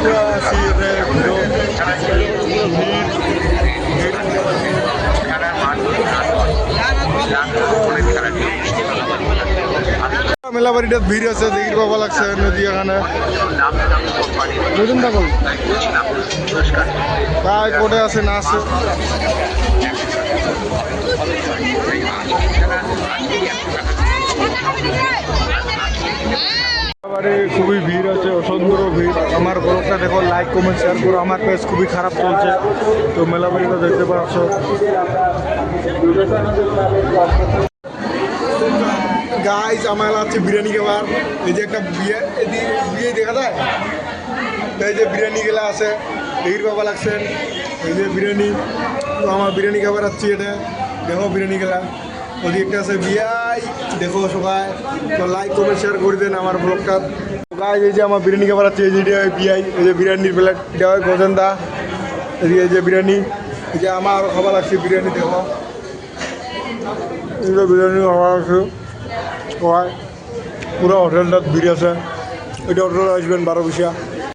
পুরা আছি এতে মেলা বাড়িটা ভিড় আছে দেখির বাবা লাগছে নদী এখানে বুঝুন তখন তাই কোটে আছে না আছে খুবই ভিড় আছে অসুন্দর ভিড় আমার ব্লগটা দেখো লাইক কমেন্ট শেয়ার করো আমার পেজ খুবই খারাপ চলছে তো মেলা বাড়িটা দেখতে পাচ্ছ গাইস আমার আছে বিরিয়ানি খাবার এই যে একটা বিয়ে বিয়ে দেখা যায় এই যে বিরিয়ানি গেলা আছে দেখির বাবা লাগছেন এই যে বিরিয়ানি তো আমার বিরিয়ানি খাবার আসছি এটা দেখো বিরিয়ানি গেলা ওদি একটা আছে বিয়াই দেখো সবাই তো লাইক কমেন্ট শেয়ার করে দেন আমার ব্লগটা গাইস এই যে আমার বিরিয়ানি খাবার আছে এই যে বিয়াই এই যে বিরিয়ানির প্লেট এটা হয় গজেন্দা এই যে বিরিয়ানি এই যে আমার খাবার লাগছে বিরিয়ানি দেখো এই যে বিরিয়ানি খাবার আছে সবাই পুরো হোটেলটা ভিড় আছে এটা হোটেলে আসবেন 12 পয়সা